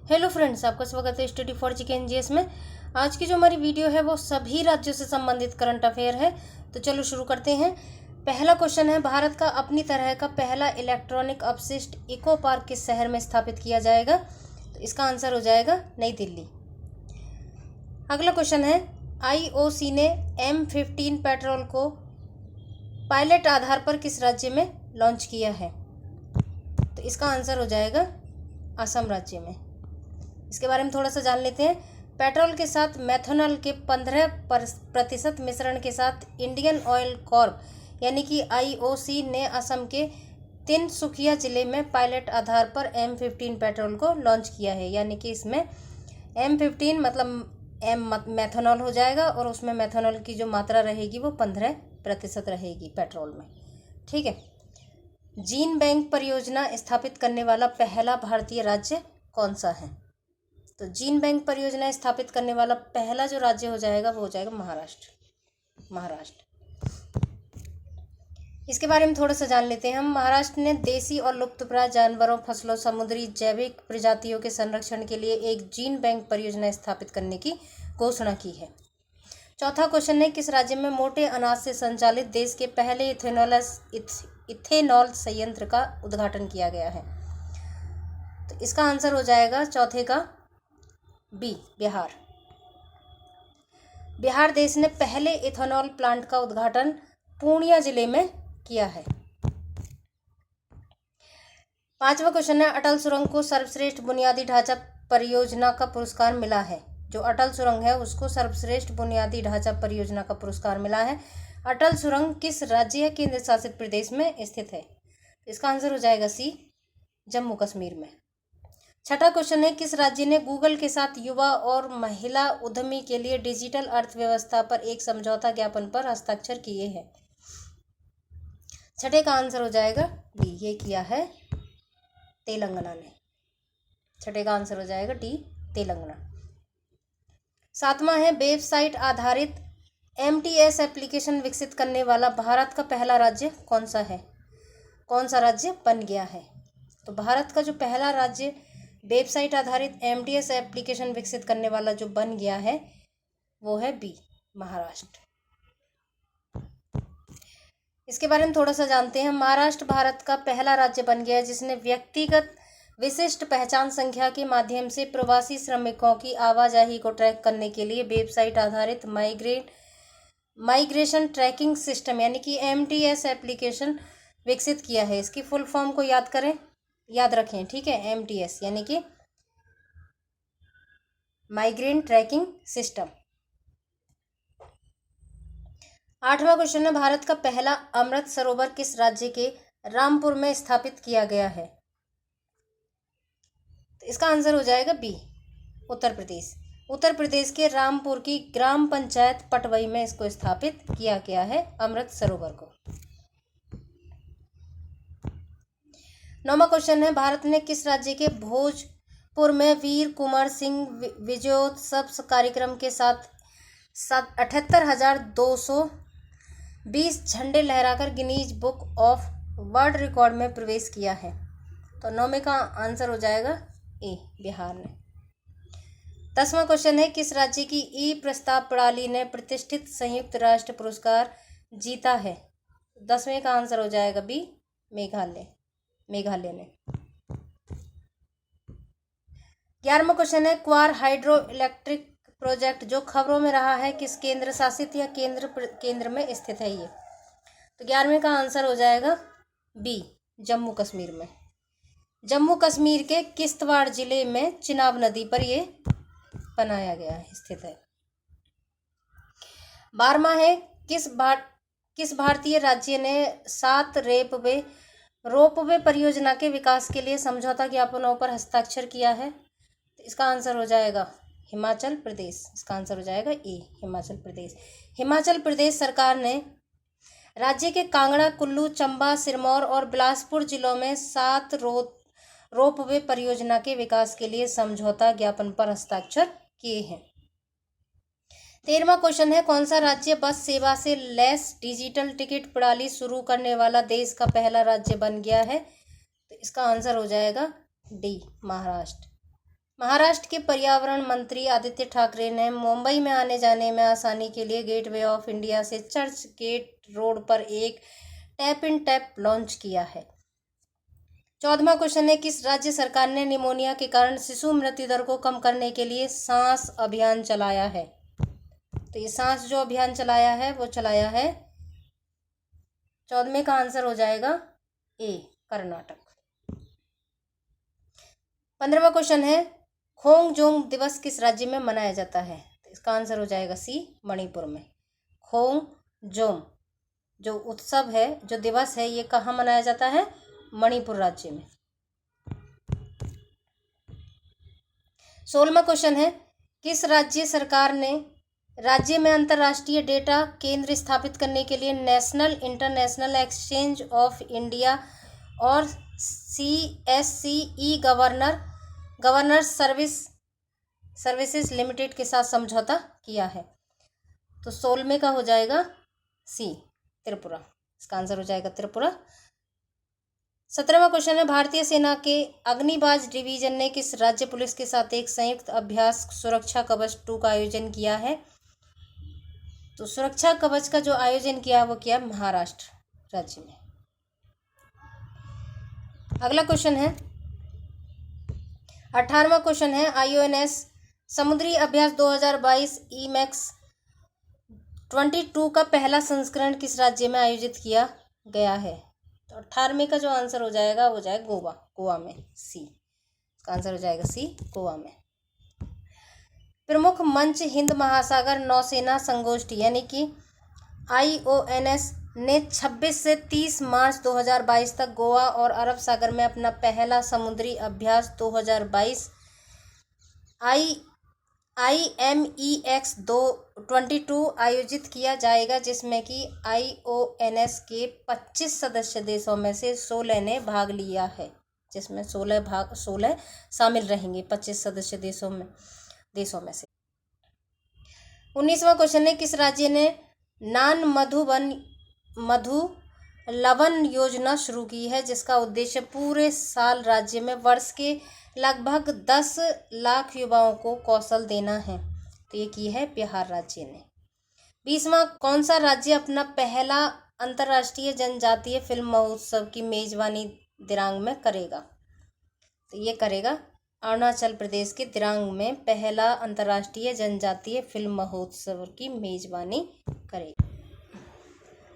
Hello friends, आपका स्वागत है स्टडी फॉर जीके में। आज की जो हमारी वीडियो है वो सभी राज्यों से संबंधित करंट अफेयर है। तो चलो शुरू करते हैं। पहला क्वेश्चन है, भारत का अपनी तरह का पहला इलेक्ट्रॉनिक अपशिष्ट इको पार्क किस शहर में स्थापित किया जाएगा? तो इसका आंसर हो जाएगा नई दिल्ली। अगला क्वेश्चन है, IOC ने M15 पेट्रोल को पायलट आधार पर किस राज्य में लॉन्च किया है? तो इसका आंसर हो जाएगा असम राज्य में। इसके बारे में थोड़ा सा जान लेते हैं। पेट्रोल के साथ मेथनॉल के 15% मिश्रण के साथ इंडियन ऑयल कॉर्प यानी कि IOC ने असम के तिनसुकिया जिले में पायलट आधार पर M15 पेट्रोल को लॉन्च किया है। यानी कि इसमें M15 मतलब M मेथनॉल हो जाएगा और उसमें मेथनॉल की जो मात्रा रहेगी वो 15% रहेगी पेट्रोल में। ठीक है। जीन बैंक परियोजना स्थापित करने वाला पहला भारतीय राज्य कौन सा है? तो जीन बैंक परियोजना स्थापित करने वाला पहला जो राज्य हो जाएगा वो हो जाएगा महाराष्ट्र। इसके बारे में थोड़ा सा जान लेते हैं हम। महाराष्ट्र ने देसी और लुप्तप्राय जानवरों, फसलों, समुद्री जैविक प्रजातियों के संरक्षण के लिए एक जीन बैंक परियोजना स्थापित करने की घोषणा की है। चौथा क्वेश्चन है, किस राज्य में मोटे अनाज से संचालित देश के पहले इथेनॉल संयंत्र का उद्घाटन किया गया है? तो इसका आंसर हो जाएगा चौथे का बी, बिहार। बिहार देश ने पहले इथेनॉल प्लांट का उद्घाटन पूर्णिया जिले में किया है। पांचवा क्वेश्चन है, अटल सुरंग को सर्वश्रेष्ठ बुनियादी ढांचा परियोजना का पुरस्कार मिला है। जो अटल सुरंग है उसको सर्वश्रेष्ठ बुनियादी ढांचा परियोजना का पुरस्कार मिला है। अटल सुरंग किस राज्य या केंद्र शासित प्रदेश में स्थित है? इसका आंसर हो जाएगा सी, जम्मू कश्मीर में। छठा क्वेश्चन है, किस राज्य ने गूगल के साथ युवा और महिला उद्यमी के लिए डिजिटल अर्थव्यवस्था पर एक समझौता ज्ञापन पर हस्ताक्षर किए हैं? छठे का आंसर हो जाएगा डी, ये किया है तेलंगाना ने। छठे का आंसर हो जाएगा डी, तेलंगाना। सातवां है, वेबसाइट आधारित MTS एप्लीकेशन विकसित करने वाला भारत का पहला राज्य कौन सा है? कौन सा राज्य बन गया है? तो भारत का जो पहला राज्य वेबसाइट आधारित MTS एप्लीकेशन विकसित करने वाला जो बन गया है वो है बी, महाराष्ट्र। इसके बारे में थोड़ा सा जानते हैं। महाराष्ट्र भारत का पहला राज्य बन गया है जिसने व्यक्तिगत विशिष्ट पहचान संख्या के माध्यम से प्रवासी श्रमिकों की आवाजाही को ट्रैक करने के लिए वेबसाइट आधारित माइग्रेशन ट्रैकिंग सिस्टम यानी कि MTS एप्लीकेशन विकसित किया है। इसकी फुल फॉर्म को याद रखें। ठीक है, MTS यानी कि माइग्रेशन ट्रैकिंग सिस्टम। आठवां क्वेश्चन है, भारत का पहला अमृत सरोवर किस राज्य के रामपुर में स्थापित किया गया है? तो इसका आंसर हो जाएगा बी, उत्तर प्रदेश। उत्तर प्रदेश के रामपुर की ग्राम पंचायत पटवई में इसको स्थापित किया गया है, अमृत सरोवर को। नौवां क्वेश्चन है, भारत ने किस राज्य के भोजपुर में वीर कुंवर सिंह विजयोत्सव कार्यक्रम के साथ 78,220 झंडे लहराकर Guinness book of world record में प्रवेश किया है? तो नौवें का आंसर हो जाएगा ए, बिहार ने। 10वां क्वेश्चन है, किस राज्य की ई प्रस्ताव प्रणाली ने प्रतिष्ठित संयुक्त राष्ट्र पुरस्कार जीता है? 10वें का आंसर हो जाएगा बी, मेघालय ने। 11वां क्वेश्चन है, क्वार हाइड्रो इलेक्ट्रिक प्रोजेक्ट जो खबरों में रहा है किस केंद्र शासित या केंद्र में स्थित है ये? तो 11वें का आंसर हो जाएगा बी, जम्मू कश्मीर में। जम्मू कश्मीर के किश्तवाड़ जिले में चिनाब नदी पर ये बनाया गया है, स्थित है। 12वां है, किस भारतीय राज्य ने 7 रोपवे परियोजना के विकास के लिए समझौता ज्ञापनों पर हस्ताक्षर किया है? तो इसका आंसर हो जाएगा हिमाचल प्रदेश। इसका आंसर हो जाएगा ए, हिमाचल प्रदेश। हिमाचल प्रदेश सरकार ने राज्य के कांगड़ा, कुल्लू, चंबा, सिरमौर और बिलासपुर जिलों में 7 रोपवे परियोजना के विकास के लिए समझौता ज्ञापन पर हस्ताक्षर किए हैं। 13वां क्वेश्चन है, कौन सा राज्य बस सेवा से लैस डिजिटल टिकट प्रणाली शुरू करने वाला देश का पहला राज्य बन गया है? तो इसका आंसर हो जाएगा डी, महाराष्ट्र। महाराष्ट्र के पर्यावरण मंत्री आदित्य ठाकरे ने मुंबई में आने जाने में आसानी के लिए गेटवे ऑफ इंडिया से चर्च गेट रोड पर एक टैप इन टैप लॉन्च किया है। 14वां क्वेश्चन है, किस राज्य सरकार ने निमोनिया के कारण शिशु मृत्यु दर को कम करने के लिए सांस अभियान चलाया है? तो ये सांस जो अभियान चलाया है वो चलाया है, 14वें का आंसर हो जाएगा ए, कर्नाटक। 15वां क्वेश्चन है, खोंगजोंग दिवस किस राज्य में मनाया जाता है? तो इसका आंसर हो जाएगा सी, मणिपुर में। खोंगजोंग जो उत्सव है, जो दिवस है, ये कहाँ मनाया जाता है? मणिपुर राज्य में। 16वां क्वेश्चन है, किस राज्य सरकार ने राज्य में अंतर्राष्ट्रीय डेटा केंद्र स्थापित करने के लिए national international exchange of India और CSCE गवर्नर सर्विसेज लिमिटेड के साथ समझौता किया है? तो 16वें का हो जाएगा सी, त्रिपुरा। इसका आंसर हो जाएगा त्रिपुरा। 17वां क्वेश्चन है, भारतीय सेना के अग्निबाज डिवीजन ने किस राज्य पुलिस के साथ एक संयुक्त अभ्यास सुरक्षा कवच 2 का आयोजन किया है? तो सुरक्षा कवच का जो आयोजन किया वो किया महाराष्ट्र राज्य में। अगला क्वेश्चन है, 18वां क्वेश्चन है, IONS समुद्री अभ्यास 2022 EMAX 22 का पहला संस्करण किस राज्य में आयोजित किया गया है? तो 18वें का जो आंसर हो जाएगा वो जाएगा गोवा में, सी। इसका आंसर हो जाएगा सी, गोवा में। प्रमुख मंच हिंद महासागर नौसेना संगोष्ठी यानी कि IONS ने 26 से 30 मार्च 2022 तक गोवा और अरब सागर में अपना पहला समुद्री अभ्यास 2022 IMEX 22 आयोजित किया जाएगा, जिसमें कि IONS के 25 सदस्य देशों में से 16 ने भाग लिया है, जिसमें 16 शामिल रहेंगे 25 सदस्य देशों में से। 19वां क्वेश्चन है, किस राज्य ने नान मधु लवन योजना शुरू की है, जिसका उद्देश्य पूरे साल राज्य में वर्ष के लगभग 10 लाख युवाओं को कौशल देना है? तो ये की है बिहार राज्य ने। 20वां, कौन सा राज्य अपना पहला अंतर्राष्ट्रीय जनजातीय फिल्म महोत्सव की मेजबानी दिरांग में करेगा? तो ये करेगा अरुणाचल प्रदेश के दिरांग में पहला अंतर्राष्ट्रीय जनजातीय फिल्म महोत्सव की मेजबानी करेगा।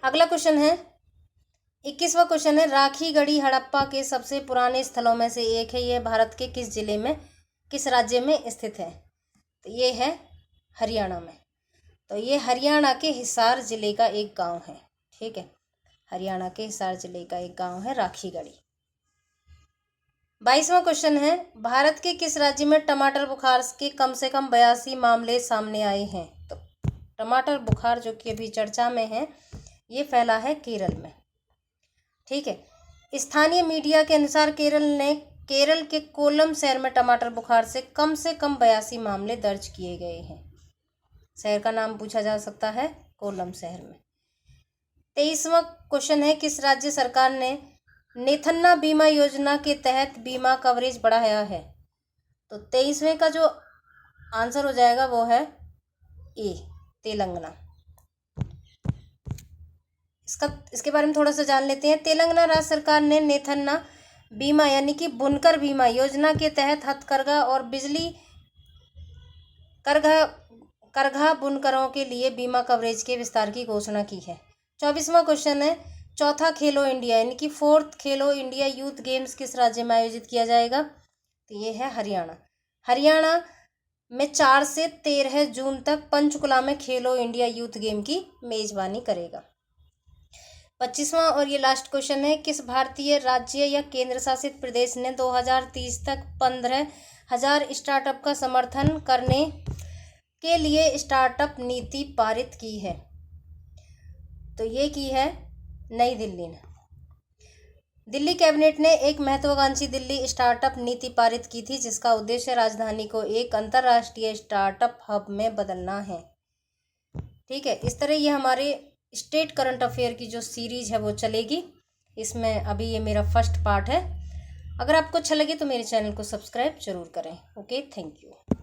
अगला क्वेश्चन है, 21वां क्वेश्चन है, राखीगढ़ी हड़प्पा के सबसे पुराने स्थलों में से एक है। यह भारत के किस राज्य में स्थित है? तो ये है हरियाणा में। तो ये हरियाणा के हिसार जिले का एक गांव है। ठीक है, हरियाणा के हिसार जिले का एक गांव है राखीगढ़ी। 22वां क्वेश्चन है, भारत के किस राज्य में टमाटर बुखार के कम से कम 82 मामले सामने आए हैं? तो टमाटर बुखार जो कि अभी चर्चा में है, ये फैला है केरल में। ठीक है, स्थानीय मीडिया के अनुसार केरल के कोल्लम शहर में टमाटर बुखार से कम 82 मामले दर्ज किए गए हैं। शहर का नाम पूछा जा सकता है, कोल्लम शहर में। 23वां क्वेश्चन है, किस राज्य सरकार ने नेथन्ना बीमा योजना के तहत बीमा कवरेज बढ़ाया है? तो 23वें का जो आंसर हो जाएगा वो है ए, तेलंगाना। इसके बारे में थोड़ा सा जान लेते हैं। तेलंगाना राज्य सरकार ने नेथन्ना बीमा यानी कि बुनकर बीमा योजना के तहत हथकरघा और बिजली करघा बुनकरों के लिए बीमा कवरेज के विस्तार की घोषणा की है। 24वां क्वेश्चन है, चौथा खेलो इंडिया यानी कि 4th खेलो इंडिया यूथ गेम्स किस राज्य में आयोजित किया जाएगा? तो ये है हरियाणा। हरियाणा में 4 से 13 जून तक पंचकुला में खेलो इंडिया यूथ गेम की मेजबानी करेगा। 25वां और ये लास्ट क्वेश्चन है, किस भारतीय राज्य या केंद्र शासित प्रदेश ने 2030 तक 15,000 स्टार्टअप का समर्थन करने के लिए स्टार्टअप नीति पारित की है? तो ये की है नई दिल्ली ने। दिल्ली कैबिनेट ने एक महत्वाकांक्षी दिल्ली स्टार्टअप नीति पारित की थी, जिसका उद्देश्य राजधानी को एक अंतर्राष्ट्रीय स्टार्टअप हब में बदलना है। ठीक है, इस तरह ये हमारे स्टेट करंट अफेयर की जो सीरीज है वो चलेगी। इसमें अभी ये मेरा फर्स्ट पार्ट है। अगर आपको अच्छा लगे तो मेरे चैनल को सब्सक्राइब जरूर करें। Okay, thank you.